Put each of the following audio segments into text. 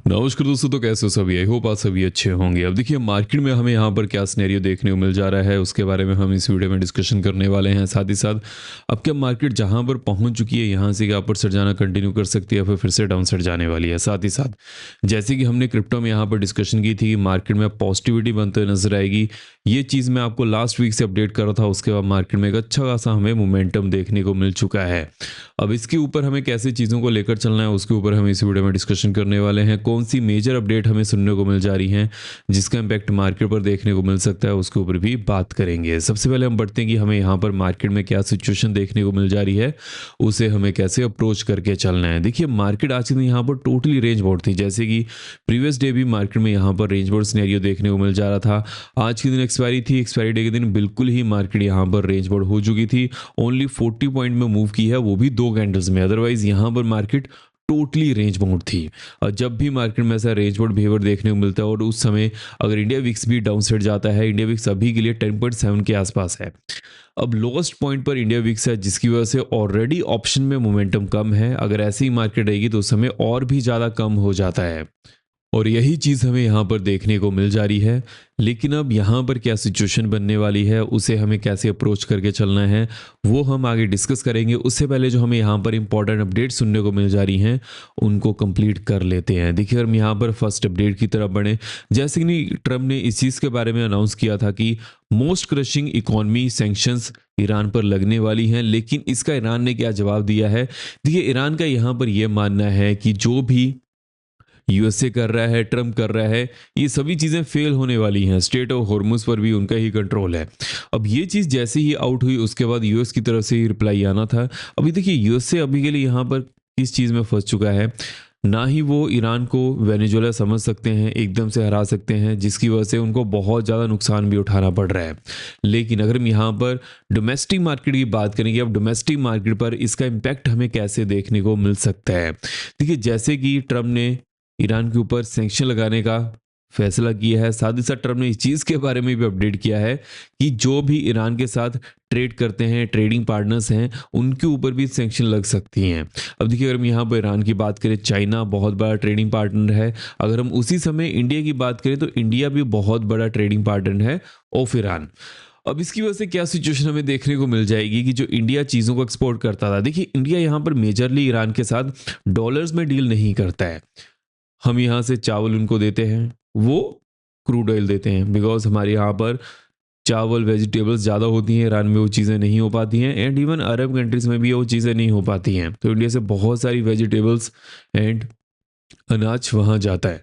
नमस्कार दोस्तों, तो कैसे हो सभी? आई होप आप सभी अच्छे होंगे। अब देखिए मार्केट में हमें यहाँ पर क्या सिनेरियो देखने को मिल जा रहा है उसके बारे में हम इस वीडियो में डिस्कशन करने वाले हैं। साथ ही साथ अब क्या मार्केट जहाँ पर पहुँच चुकी है यहाँ से क्या अपर साइड जाना कंटिन्यू कर सकती है, फिर से डाउन साइड जाने वाली है। साथ ही साथ जैसे कि हमने क्रिप्टो में यहाँ पर डिस्कशन की थी कि मार्केट में पॉजिटिविटी बनते हुए नजर आएगी। ये चीज़ मैं आपको लास्ट वीक से अपडेट कर रहा था। उसके बाद मार्केट में एक अच्छा खासा हमें मोमेंटम देखने को मिल चुका है। अब इसके ऊपर हमें कैसे चीज़ों को लेकर चलना है उसके ऊपर हम इस वीडियो में डिस्कशन करने वाले हैं। कौन सी मेजर अपडेट हमें सुनने को मिल जा रही है जिसका इम्पैक्ट मार्केट पर देखने को मिल सकता है, उसके ऊपर भी बात करेंगे। सबसे पहले हम बढ़ते हैं कि हमें यहाँ पर मार्केट में क्या सिचुएशन देखने को मिल जा रही है, उसे हमें कैसे अप्रोच करके चलना है। देखिए मार्केट आज के दिन यहाँ पर टोटली रेंज बाउंड थी। जैसे कि प्रीवियस डे भी मार्केट में यहाँ पर रेंज बाउंड सिनेरियो देखने को मिल जा रहा था। आज के दिन एक्सपायरी थी, एक्सपायरी डे के दिन बिल्कुल ही मार्केट यहाँ पर रेंज बाउंड हो चुकी थी। ओनली 40 पॉइंट में मूव की है, वो भी 2 कैंडल्स में। अदरवाइज यहाँ पर मार्केट टोटली रेंज बाउंड थी। और जब भी मार्केट में ऐसा रेंज बाउंड बिहेवियर देखने को मिलता है और उस समय अगर इंडिया विक्स भी डाउन साइड जाता है, इंडिया विक्स अभी के लिए 10.7 के आसपास है। अब लोएस्ट पॉइंट पर इंडिया विक्स है जिसकी वजह से ऑलरेडी ऑप्शन में मोमेंटम कम है। अगर ऐसी ही मार्केट रहेगी तो उस समय और भी ज़्यादा कम हो जाता है और यही चीज़ हमें यहाँ पर देखने को मिल जा रही है। लेकिन अब यहाँ पर क्या सिचुएशन बनने वाली है, उसे हमें कैसे अप्रोच करके चलना है, वो हम आगे डिस्कस करेंगे। उससे पहले जो हमें यहाँ पर इंपॉर्टेंट अपडेट सुनने को मिल जा रही हैं उनको कंप्लीट कर लेते हैं। देखिए हम यहाँ पर फर्स्ट अपडेट की तरफ बढ़े। जैसे कि ट्रम्प ने इस चीज़ के बारे में अनाउंस किया था कि most crushing economy sanctions Iran पर लगने वाली हैं, लेकिन इसका ईरान ने क्या जवाब दिया है। देखिए ईरान का यहाँ पर यह मानना है कि जो भी यूएसए कर रहा है, ट्रम्प कर रहा है, ये सभी चीज़ें फेल होने वाली हैं। स्टेट ऑफ हॉर्मुज पर भी उनका ही कंट्रोल है। अब ये चीज़ जैसे ही आउट हुई उसके बाद यूएस की तरफ से ही रिप्लाई आना था। अभी देखिए यूएसए अभी के लिए यहाँ पर किस चीज़ में फंस चुका है, ना ही वो ईरान को वेनेजुएला समझ सकते हैं, एकदम से हरा सकते हैं, जिसकी वजह से उनको बहुत ज़्यादा नुकसान भी उठाना पड़ रहा है। लेकिन अगर हम यहाँ पर डोमेस्टिक मार्केट की बात करेंगे, अब डोमेस्टिक मार्केट पर इसका इम्पैक्ट हमें कैसे देखने को मिल सकता है। देखिए जैसे कि ट्रम्प ने ईरान के ऊपर सैंक्शन लगाने का फैसला किया है, साथ ही साथ ट्रम्प ने इस चीज़ के बारे में भी अपडेट किया है कि जो भी ईरान के साथ ट्रेड करते हैं, ट्रेडिंग पार्टनर्स हैं, उनके ऊपर भी सैंक्शन लग सकती हैं। अब देखिए अगर हम यहाँ पर ईरान की बात करें, चाइना बहुत बड़ा ट्रेडिंग पार्टनर है। अगर हम उसी समय इंडिया की बात करें तो इंडिया भी बहुत बड़ा ट्रेडिंग पार्टनर है ऑफ ईरान। अब इसकी वजह से क्या सिचुएशन हमें देखने को मिल जाएगी कि जो इंडिया चीज़ों को एक्सपोर्ट करता था, देखिए इंडिया यहाँ पर मेजरली ईरान के साथ डॉलर्स में डील नहीं करता है। हम यहाँ से चावल उनको देते हैं, वो क्रूड ऑयल देते हैं। बिकॉज हमारे यहाँ पर चावल वेजिटेबल्स ज़्यादा होती हैं, ईरान में वो चीज़ें नहीं हो पाती हैं, एंड इवन अरब कंट्रीज़ में भी वो चीज़ें नहीं हो पाती हैं। तो इंडिया से बहुत सारी वेजिटेबल्स एंड अनाज वहाँ जाता है।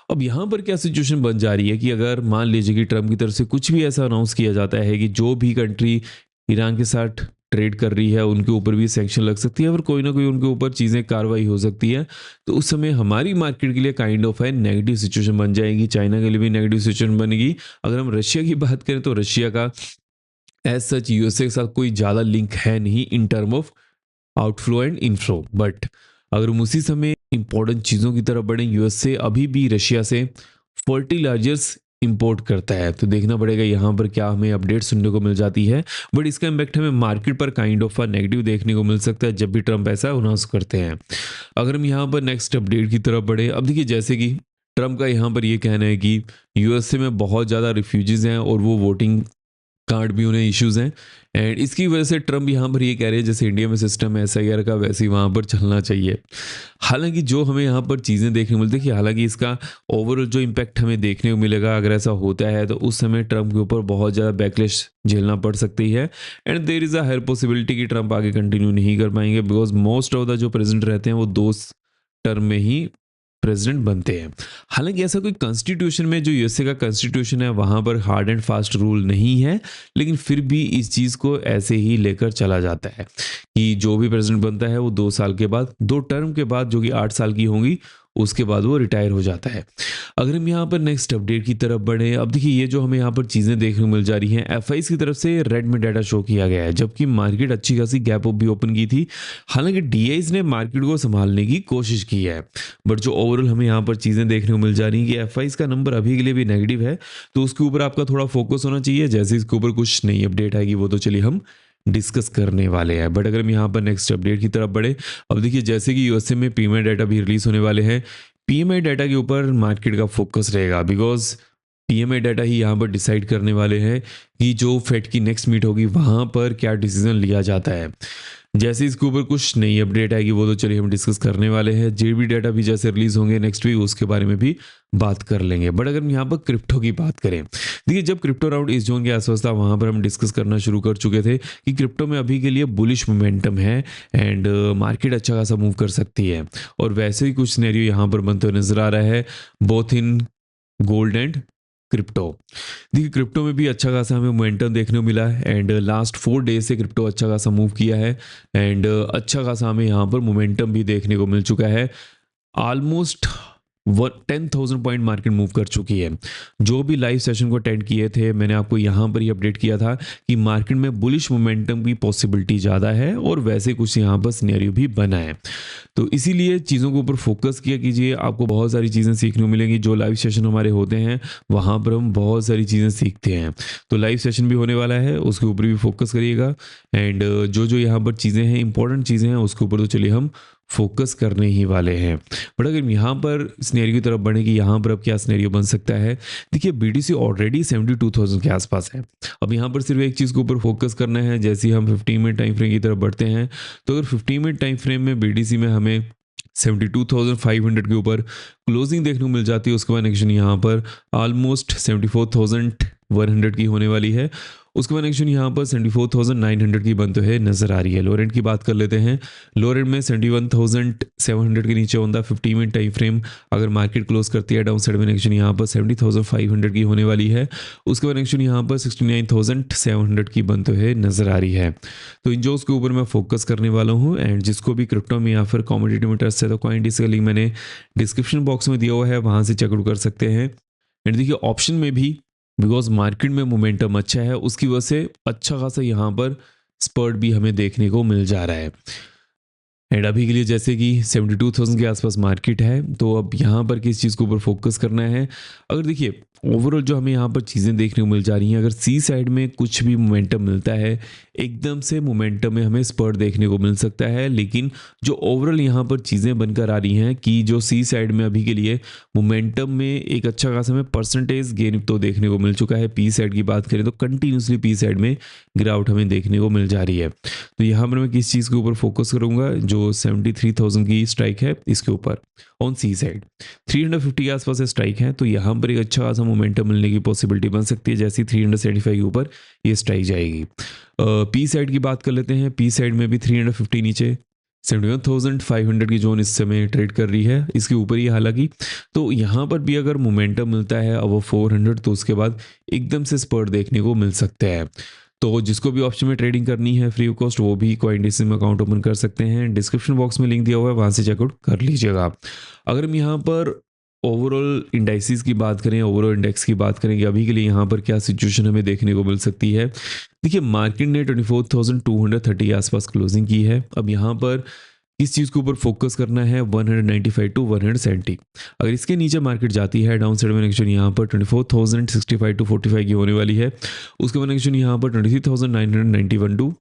अब यहाँ पर क्या सिचुएशन बन जा रही है कि अगर मान लीजिए कि ट्रम्प की तरफ से कुछ भी ऐसा अनाउंस किया जाता है कि जो भी कंट्री ईरान के साथ ट्रेड कर रही है उनके ऊपर भी सैंक्शन लग सकती है और कोई ना कोई उनके ऊपर चीज़ें कार्रवाई हो सकती है, तो उस समय हमारी मार्केट के लिए काइंड ऑफ है नेगेटिव सिचुएशन बन जाएगी। चाइना के लिए भी नेगेटिव सिचुएशन बनेगी। अगर हम रशिया की बात करें तो रशिया का एज सच यूएसए के साथ कोई ज़्यादा लिंक है नहीं in term of outflow and inflow. But अगर हम उसी समय इंपॉर्टेंट चीज़ों की तरफ बढ़ें, यूएसए अभी भी रशिया से फर्टिलाइजर्स इंपोर्ट करता है, तो देखना पड़ेगा यहाँ पर क्या हमें अपडेट सुनने को मिल जाती है। बट इसका इम्पैक्ट हमें मार्केट पर काइंड ऑफ नेगेटिव देखने को मिल सकता है जब भी ट्रम्प ऐसा अनाउंस करते हैं। अगर हम यहाँ पर नेक्स्ट अपडेट की तरफ बढ़े, अब देखिए जैसे कि ट्रम्प का यहाँ पर ये कहना है कि यूएसए में बहुत ज़्यादा रिफ्यूजीज हैं और वो वोटिंग कार्ड भी उन्हें इश्यूज हैं, एंड इसकी वजह से ट्रम्प यहाँ पर ये कह रहे हैं जैसे इंडिया में सिस्टम है एसआईआर का, वैसे ही वहाँ पर चलना चाहिए। हालांकि जो हमें यहाँ पर चीज़ें देखने को मिलती है कि हालांकि इसका ओवरऑल जो इम्पैक्ट हमें देखने को मिलेगा अगर ऐसा होता है तो उस समय ट्रम्प के ऊपर बहुत ज़्यादा बैकलैश झेलना पड़ सकती है, and there is a higher possibility कि ट्रम्प आगे कंटिन्यू नहीं कर पाएंगे। बिकॉज मोस्ट ऑफ द जो प्रेजिडेंट रहते हैं वो 2 टर्म में ही प्रेसिडेंट बनते हैं। हालांकि ऐसा कोई कॉन्स्टिट्यूशन में जो यूएसए का कॉन्स्टिट्यूशन है वहां पर हार्ड एंड फास्ट रूल नहीं है, लेकिन फिर भी इस चीज़ को ऐसे ही लेकर चला जाता है कि जो भी प्रेसिडेंट बनता है वो 2 साल के बाद, 2 टर्म के बाद जो कि 8 साल की होंगी, उसके बाद वो रिटायर हो जाता है। अगर हम यहाँ पर नेक्स्ट अपडेट की तरफ बढ़े, अब देखिए ये जो हमें यहाँ पर चीज़ें देखने को मिल जा रही हैं, एफआईज की तरफ से रेड में डाटा शो किया गया है जबकि मार्केट अच्छी खासी गैप अप भी ओपन की थी। हालांकि डीआईज ने मार्केट को संभालने की कोशिश की है, बट जो ओवरऑल हमें यहाँ पर चीज़ें देखने को मिल जा रही हैं कि एफआईज का नंबर अभी के लिए भी नेगेटिव है, तो उसके ऊपर आपका थोड़ा फोकस होना चाहिए। जैसे इसके ऊपर कुछ नई अपडेट आएगी वो तो चलिए हम डिस्कस करने वाले हैं। बट अगर हम यहाँ पर नेक्स्ट अपडेट की तरफ बढ़े, अब देखिए जैसे कि यूएसए में पेमेंट डाटा भी रिलीज होने वाले हैं, पीएमआई डाटा के ऊपर मार्केट का फोकस रहेगा, बिकॉज पीएमआई डाटा ही यहाँ पर डिसाइड करने वाले हैं कि जो फेड की नेक्स्ट मीट होगी वहाँ पर क्या डिसीजन लिया जाता है। जैसे इसके ऊपर कुछ नई अपडेट आएगी वो तो चलिए हम डिस्कस करने वाले हैं। जेबी डाटा भी जैसे रिलीज होंगे नेक्स्ट वीक उसके बारे में भी बात कर लेंगे। बट अगर हम यहाँ पर क्रिप्टो की बात करें, देखिए जब क्रिप्टो राउंड इस जोन के आसपास था वहाँ पर हम डिस्कस करना शुरू कर चुके थे कि क्रिप्टो में अभी के लिए बुलिश मोमेंटम है एंड मार्केट अच्छा खासा मूव कर सकती है, और वैसे ही कुछ सिनेरियो यहाँ पर बनते हुए नजर आ रहा है both in gold and crypto. देखिए क्रिप्टो में भी अच्छा खासा हमें मोमेंटम देखने को मिला है एंड लास्ट 4 डेज से क्रिप्टो अच्छा खासा मूव किया है एंड अच्छा खासा हमें यहाँ पर मोमेंटम भी देखने को मिल चुका है। ऑलमोस्ट 10,000 पॉइंट मार्केट मूव कर चुकी है। जो भी लाइव सेशन को अटेंड किए थे मैंने आपको यहाँ पर ही अपडेट किया था कि मार्केट में बुलिश मोमेंटम की पॉसिबिलिटी ज़्यादा है और वैसे कुछ यहाँ पर सिनेरियो भी बना है। तो इसीलिए चीज़ों के ऊपर फोकस किया कीजिए, आपको बहुत सारी चीज़ें सीखने को मिलेंगी। जो लाइव सेशन हमारे होते हैं वहाँ पर हम बहुत सारी चीज़ें सीखते हैं, तो लाइव सेशन भी होने वाला है उसके ऊपर भी फोकस करिएगा एंड जो जो यहाँ पर चीज़ें हैं इंपॉर्टेंट चीज़ें हैं उसके ऊपर तो चलिए हम फोकस करने ही वाले हैं। बट अगर यहाँ पर स्नेरियो की तरफ बढ़े कि यहाँ पर अब क्या स्नेरियो बन सकता है, देखिए बीटीसी ऑलरेडी 72,000 के आसपास है। अब यहाँ पर सिर्फ एक चीज़ के ऊपर फोकस करना है। जैसे ही हम 15 मिनट टाइम फ्रेम की तरफ बढ़ते हैं तो अगर 15 मिनट टाइम फ्रेम में बीटीसी में हमें 72,500 के ऊपर क्लोजिंग देखने को मिल जाती है, उसके बाद एक्शन यहाँ पर ऑलमोस्ट 74,100 की होने वाली है। उसके बाद एक्शन यहाँ पर 74,900 की बनते हुए नजर आ रही है। लोरेंट की बात कर लेते हैं। लोरेंट में 71,700 के नीचे on the 15 minute time frame अगर मार्केट क्लोज करती है डाउन साइड में एक्शन यहाँ पर 70,500 की होने वाली है। उसके बाद एक्शन यहाँ पर 69,700 की बनते हुए नजर आ रही है। तो इन जो उसके ऊपर मैं फोकस करने वाला हूँ एंड जिसको भी क्रिप्टो में या फिर कॉमोडिटी में इंटरेस्ट है तो कॉइनडिस्क का लिंक मैंने डिस्क्रिप्शन बॉक्स में दिया हुआ है, वहाँ से चेकआउट कर सकते हैं। एंड देखिए ऑप्शन में भी बिकॉज मार्केट में मोमेंटम अच्छा है उसकी वजह से अच्छा खासा यहाँ पर स्पर्ट भी हमें देखने को मिल जा रहा है। एंड अभी के लिए जैसे कि 72,000 के आसपास मार्केट है, तो अब यहाँ पर किस चीज़ के ऊपर फोकस करना है। अगर देखिए ओवरऑल जो हमें यहाँ पर चीज़ें देखने को मिल जा रही हैं, अगर सी साइड में कुछ भी मोमेंटम मिलता है एकदम से मोमेंटम में हमें स्पर्ट देखने को मिल सकता है। लेकिन जो ओवरऑल यहाँ पर चीज़ें बनकर आ रही हैं कि जो सी साइड में अभी के लिए मोमेंटम में एक अच्छा खासा हमें परसेंटेज गेन तो देखने को मिल चुका है। पी साइड की बात करें तो कंटिन्यूसली पी साइड में गिरावट हमें देखने को मिल जा रही है। तो यहाँ पर मैं किस चीज़ के ऊपर फोकस करूँगा, जो 73,000 की स्ट्राइक है इसके ऊपर ऑन सी साइड 350 के आसपास स्ट्राइक है, तो यहाँ पर एक अच्छा खासा मोमेंटम मिलने की पॉसिबिलिटी बन सकती है। जैसे 375 के ऊपर ये स्ट्राइक जाएगी। पी साइड की बात कर लेते हैं। पी साइड में भी 350 नीचे 71,500 की जोन इस समय ट्रेड कर रही है, इसके ऊपर ही हालांकि। तो यहाँ पर भी अगर मोमेंटम मिलता है अब 400 तो उसके बाद एकदम से स्पर्ट देखने को मिल सकता है। तो जिसको भी ऑप्शन में ट्रेडिंग करनी है फ्री ऑफ कॉस्ट वो भी कॉइनडिस्क में अकाउंट ओपन कर सकते हैं। डिस्क्रिप्शन बॉक्स में लिंक दिया हुआ है, वहाँ से चेकआउट कर लीजिएगा। अगर हम यहाँ पर ओवरऑल इंडाइसिस की बात करें, ओवरऑल इंडेक्स की बात करें कि अभी के लिए यहाँ पर क्या सिचुएशन हमें देखने को मिल सकती है। देखिए मार्केट ने 24,230 के आसपास क्लोजिंग की है। अब यहाँ पर इस चीज़ के ऊपर फोकस करना है 195 टू 170। अगर इसके नीचे मार्केट जाती है डाउन साइड में एक्शन यहाँ पर 24,065 टू 45 की होने वाली है। उसके बाद एक्शन यहाँ पर 23,991 टू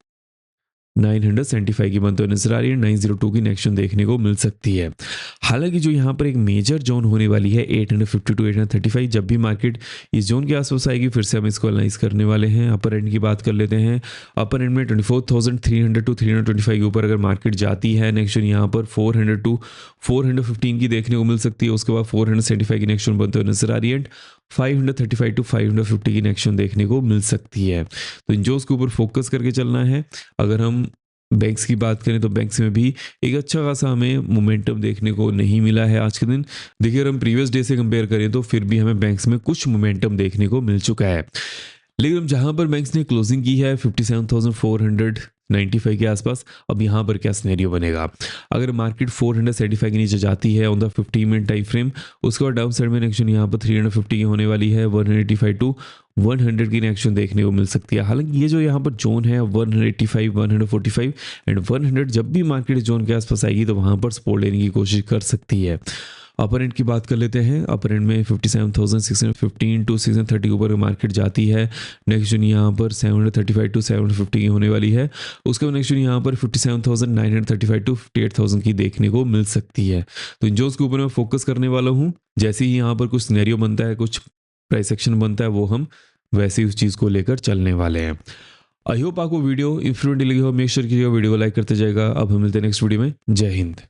975 की बनते हुए नजर आ रही है। 902 की नेक्शन देखने को मिल सकती है। हालांकि जो यहाँ पर एक मेजर जोन होने वाली है 850 टू 835, जब भी मार्केट इस जोन के आसपास आएगी फिर से हम इसको एनालाइज करने वाले हैं। अपर एंड की बात कर लेते हैं। अपर एंड में 24,300 टू 325 के ऊपर अगर मार्केट जाती है नेक्शन यहाँ पर 400 टू 415 की देखने को मिल सकती है। उसके बाद 475 की नेक्शन बनते हुए नजर आ रही है। 535 टू 550 की नेक्शन देखने को मिल सकती है। तो इन जो उसके ऊपर फोकस करके चलना है। अगर हम बैंक्स की बात करें तो बैंक्स में भी एक अच्छा खासा हमें मोमेंटम देखने को नहीं मिला है आज के दिन। देखिए अगर हम प्रीवियस डे से कंपेयर करें तो फिर भी हमें बैंक्स में कुछ मोमेंटम देखने को मिल चुका है। लेकिन हम जहां पर बैंक्स ने क्लोजिंग की है 57,495 के आसपास, अब यहाँ पर क्या सिनेरियो बनेगा। अगर मार्केट 475 के नीचे जाती है on the 15 minute time frame, उसके बाद डाउन साइड में एक्शन यहाँ पर 350 की होने वाली है। 185 टू 100 की एक्शन देखने को मिल सकती है। हालांकि ये जो यहाँ पर जोन है 185, 145 एंड 100, जब भी मार्केट जोन के आसपास आएगी तो वहाँ पर सपोर्ट लेने की कोशिश कर सकती है। अपर एंड की बात कर लेते हैं। अपर एंड में 57,615 टू 630 के ऊपर मार्केट जाती है। नेक्स्ट जोन यहाँ पर 735 टू 750 की होने वाली है। उसके बाद नेक्स्ट जोन यहाँ पर 57,935 टू 58,000 की देखने को मिल सकती है। तो इन जोन्स के ऊपर मैं फोकस करने वाला हूँ। जैसे ही यहाँ पर कुछ सिनेरियो बनता है, कुछ प्राइस एक्शन बनता है, वो हम वैसे ही उस चीज़ को लेकर चलने वाले हैं। आई होप आपको वीडियो इन्फॉर्मेटिव लगी हो। मेक श्योर कीजिएगा वीडियो को लाइक करते जाएगा। अब हम मिलते हैं नेक्स्ट वीडियो में। जय हिंद।